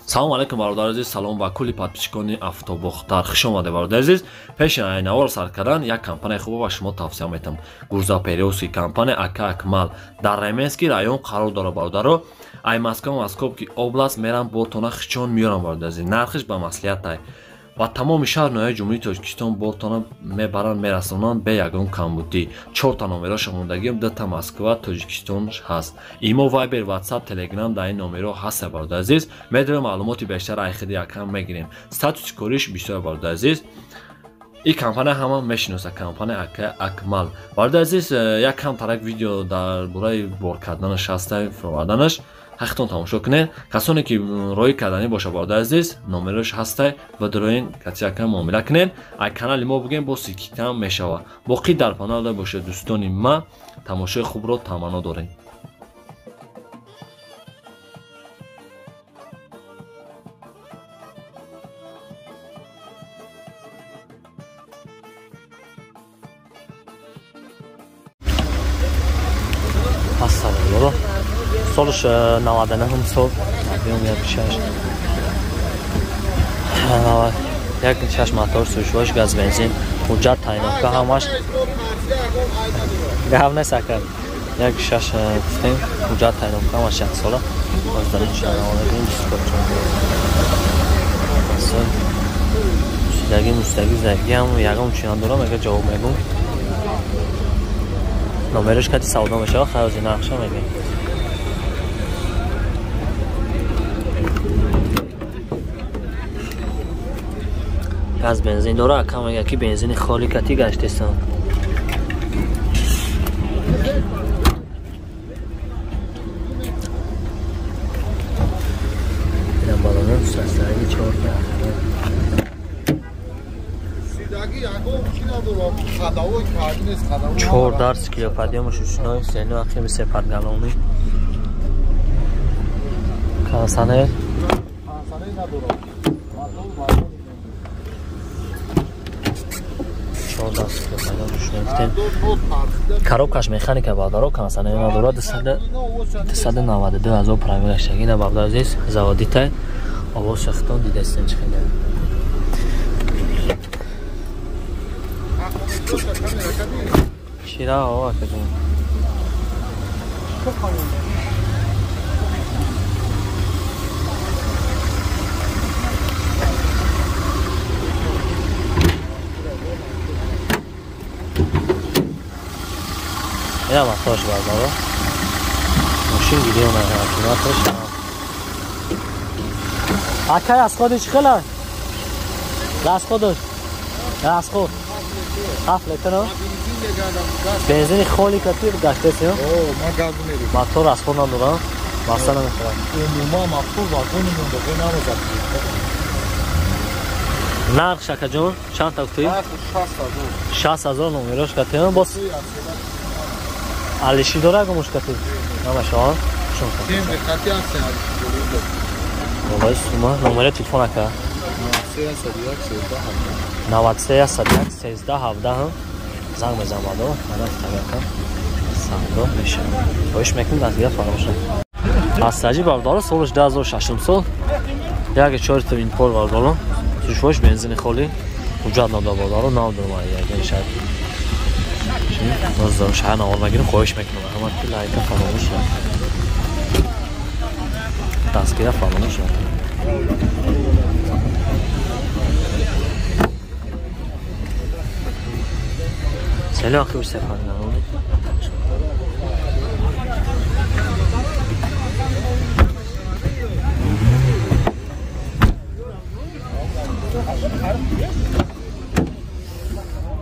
салом алейкум бародар азиз, салом ба кулли подписчикони автобухтар. Хуш омадед бародар азиз. Пеши навор сар кардан як компания хуб ба шумо тавсия метам. Гурзапериоси компания Ака Акмал дар Раменский район қарор дорад бародаро. Ай Москва-Московки област мерам бортона хичон миёрам бародар азиз. Нархиш ба маслиҳатай. Ба тамоми шаҳр ноҳияи ҷумҳурии Тоҷикистон бортона мебаранд мерасонанд бе ягон камбудӣ. 4 та номеро шумондагим 2 та Москва, Тоҷикистон ҳаст. Имо Viber, WhatsApp, Telegram дар ин номеро ҳаст бародар азиз. Медарем маълумоти бештар айхиди якам мегирем. Статуси кориш бисёр бародар азиз. این کمپانی همه میشناسه کمپانی اکمال. وارد عزیز یک کم ترک ویدیو در برای بار کردنش هسته فرآوردنش حقیقتاً تماشا کنید. کسانی که روی کردنی باشه وارد عزیز نمرش هسته و دروین کسی کم معامله کنید. ای کانال ما بگیم با سیکی کم میشوه. باقی در کانال باشه دوستانی ما تماشای خوب رو تمنا داریم. Assalamu Solış 99 sol. Nabiyorum yakışır. Yakışır motor sürüş gaz benzin. Hüccət tayinatda hamaş. Qav ne sakar. Yakışır tutayım. Hüccət tayinatda hamaş yak sola. Bazıları inşallah ona göre Sol. Müstəqi هم یقم چیان دارم اگه جواب میگم. نمرش کتی سودا میشه خرازی نقشه میگه. گاز بنزین داره اکم یکی بنزین خالی کتی گشته سن. اینم بالانم سرسایی 4 درس کیلو پدیامش شنای سینو اخیم سپر گلونی کانسانه коробкаш механика бадаро кансане надора 292,000 пробегашаги на бабдазис заводитай авоз шахтон дидестен чхине شیرا هوا کدوم یا ماتوش بردارو ماشین گیری اون ماتوش اکای از خودش خلا از خودش از خود هفت لیتر بنزین خالی کتیر گشته سی ها؟ موتور از خود ندارم بسته نمیخورم نرخ شکر جان چند تا کتیر؟ 60,000 نمیروش کتیر باز علیشی داره اگه مش کتیر نمیشه ها؟ شون کتیر بابای سوما نمره تلفون اکه 93 13 17 هم زنگ بزن بادو من تاگه سانگو میشه باش میکنم دستگیر فراموش نکن اساجی باردار سالش 2006 سال یک 4 تا این پول باردار توش بنزین خالی حجت نداره باردار نمیدونم اگه شاید باز شهر نوار بگیرم خواهش میکنم همه تو لایک فراموش نکن دستگیر فراموش نکن سلام خوش سفر نمونید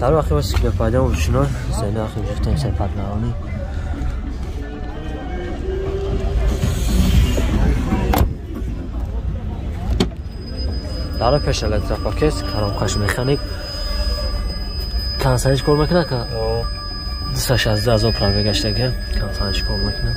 در واقع واسه که پیدا بشنو سلام خوش جفتیم سفر نمونید در پیش الکتروپاکس کارم کاش مکانیک کانسانش کار میکنه که 216,000 پروگشته که کانسانش کار میکنه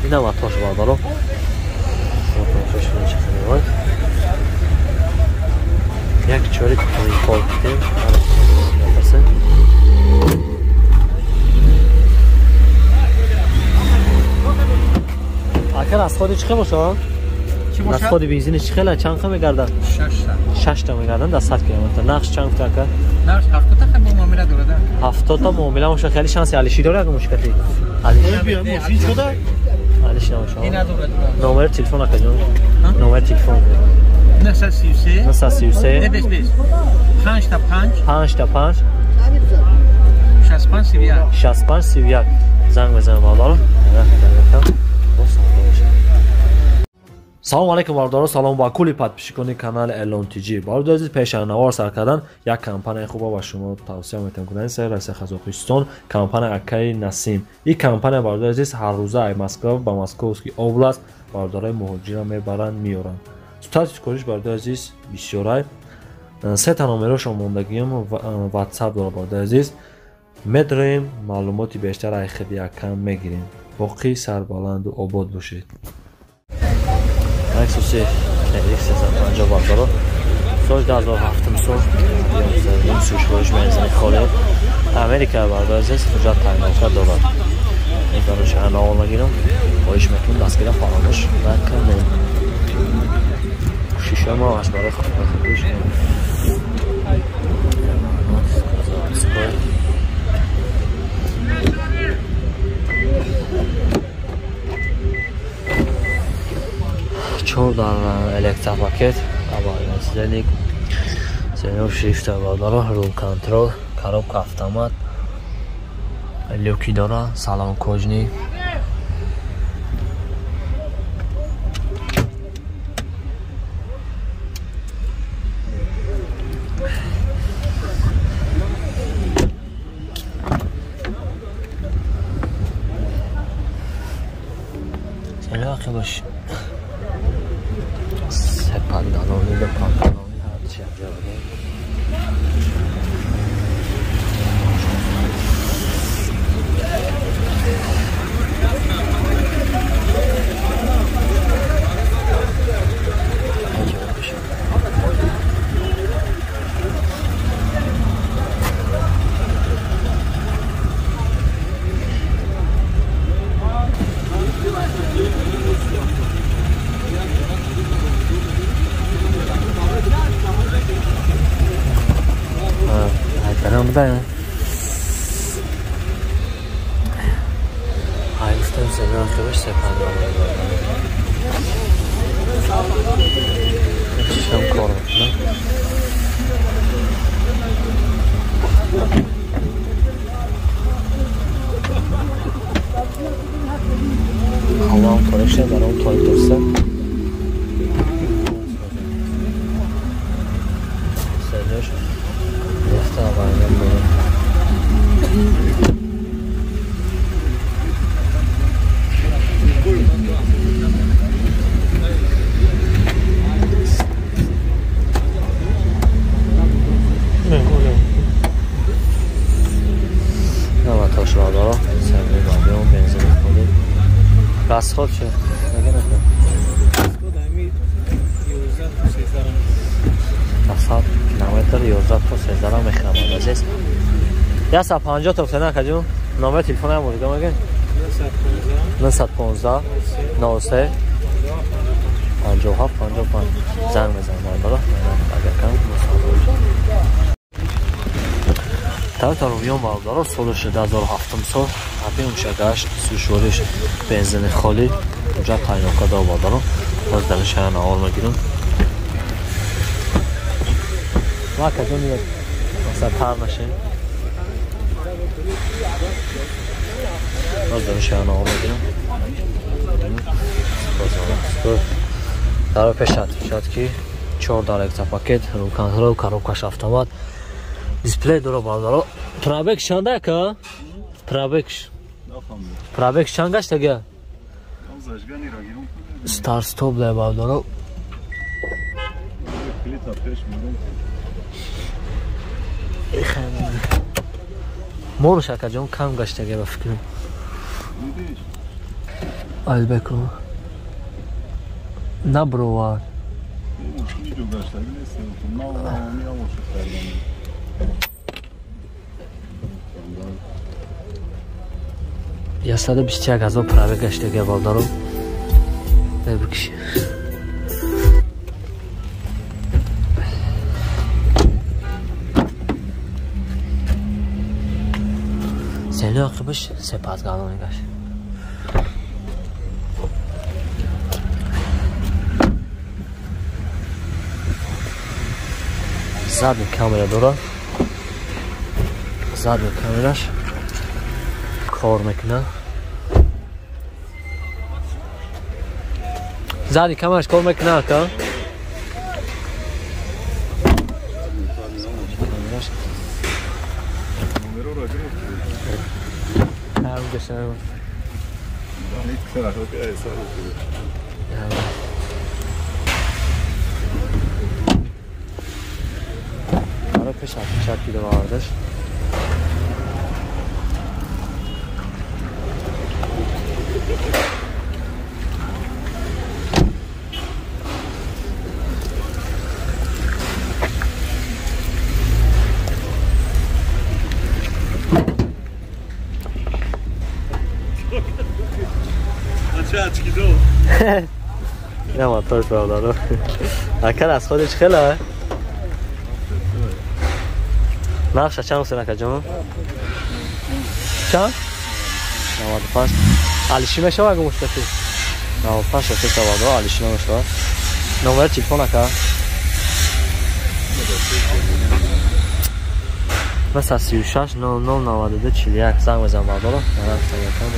اینم اتاش بردارم یک چوری کنیم پال کتیم اکر از خودی چخه باشه؟ از خودی بنزین چخه چند خمه گردن؟ 6 تا میگردن در 100 کیلومتر. نقش چند تا که؟ نقش 70 تا خیلی معامله داره. 70 تا معامله باشه. خیلی شانسی علیشی داره اگه مشکلی. علیشی ماشین شده؟ علیشی نمیشه. این نداره. نمره تلفن اکا جان. نمره تلفن 933 933 5 تا 5 5 تا 5 65 31 65 31 زنگ بزنم بالا. салом алейкум бардоро салом ба кули подписчикони канали Elon TG. Бародар азиз пешанавор сар кардан як компания хуба ба шумо тавсия метавонам кунанд сер раиси Қазоқистон компания Акаи Насим. ин компания бародар азиз ҳар рӯза ай Москва ба Московский област бародарои муҳоҷира мебаранд миёранд. сутати кориш бародар азиз бисёрай се та номерошо мондагиам WhatsApp дора бародар азиз медроем маълумоти бештар ай хиди якам мегирем. боқӣ сарбаланду обод бошед. Exosi X 350 bardoro so'z 2007 so'z yozilgan sushvosh benzin xoli Amerika bardozis hujjat tayinlovga dolar. Eğer şahane olmagirim boyish mumkin dastgirga faramosh naکنید. شیشه ما اش برای خودش چهار در الکتروپاکت اول زنگ زنگ شیفت داره رول کنترل коробка автомат люки дاره салон кожни سلاخ باش پنتالونی به پنتالونی هر چی جوری Buradayım. Hayırlısı seni arkadaş seferdi Şam korkutma. Allah'ın korekşe ben onu toydursa. Seviyor. Nefte haberden böyle. Ne taş var da? Sevgili badyon benzin kodu. Gaz kod çe? Ne kadar? Asal kilometre 11 تا 13 میخوام عزیز. یا 150 تا فنا کجا؟ نامه تلفن هم مورد مگه؟ 915 93 57 55 زنگ بزن بالا. اگر کم تا رویون بالا سالش 2007 سال ابی شگاش سوشورش بنزین خالی اونجا تعیین کرده بالا. باز دلشان آور میگیرم. ما کجا میاد؟ مثلا پار نشه. باز دانشجویان آمده میگیرم. باز داره پیشات کی 4 تا الکتروپاکت رو کنترل коробкаш автомат дисплей дора бардара пробег чанда ка пробег чангаш тага стар стоп да бардара مورش اکا جان کم گشته گه با فکرم Albeko. Nabrovar. Я 121 000 праве гаштага болдарам. Бекиш. Seni akıbış sepat kanunu gaş. Zadnji kamera dora. Zadnji kameraš. Kor mekna. Zadnji kameraš kor mekna ka. Geçelim. Ara peş atmışlar de vardır. نه موتور правда رو اکل از خودش خیله نقشه چند سنه که جمع چند؟ 95 علیشی میشه اگه مشکلی 95 شده سواده علیشی نمیشه نمبر تلفن اکا مثلا 36 00 92 41 زنگ بزن بردارم من رفتم یکم